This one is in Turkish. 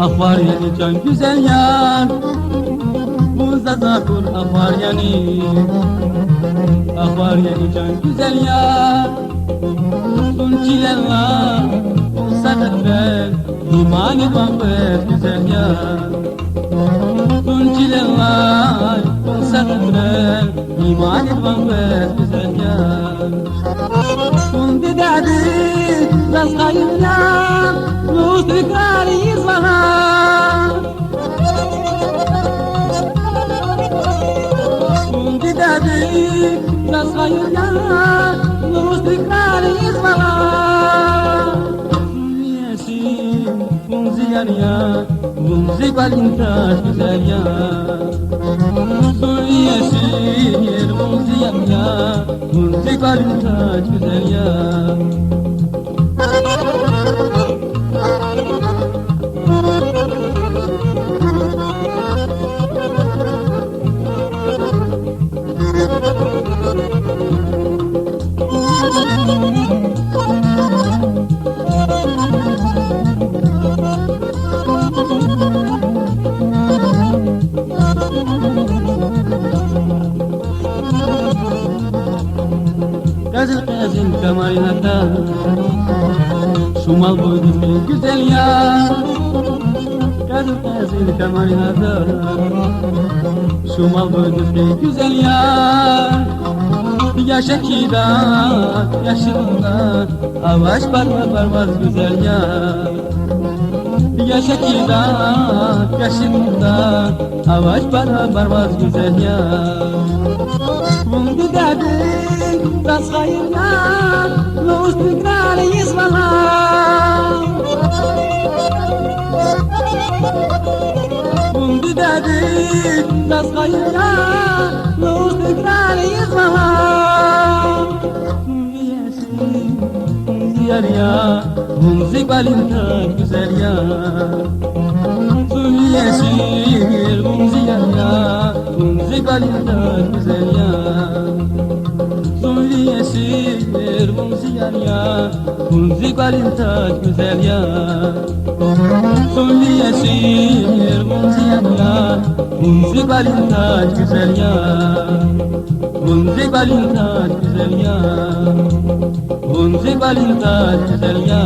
Ah var yani can güzel yar, buzda zakur ah var yani. Ah var yani can güzel yar, tunçilerla bulsadık ben, iman etmem ben güzel yar. Tunçilerla bulsadık ben, iman etmem ben güzel yar. Kundi derdi las kayıpla, luz tekrarıyız bana. Kundi derdi las kayıpla, luz tekrarıyız bana. Yesin kumziyar ya, kumzi balintas güzel ya. Yesin kumziyar ya, kumzi balintas güzel ya. Kazıl kazıl kamarınata, sumal boyduz bir güzel ya. Kazıl kazıl kamarınata, sumal boyduz bir güzel ya. Yaşa ki da, yaşında, avaş parmaz güzel ya. Yaşa ki da, yaşında, avaş parmaz güzel ya. Bundu derdi, das hayırla, los tekrarıyız bana. Bundu derdi, das hayırla, los tekrarıyız bana. Yar ya, mumzi balinta güzel ya. Yeşil mumzi yar ya, mumzi balinta güzel ya. Yeşil mumzi yar ya, mumzi balinta güzel ya. Yeşil mumzi yar ya, mumzi balinta güzel ya. Mumzi balinta güzel ya. Mumzi balinta güzel ya.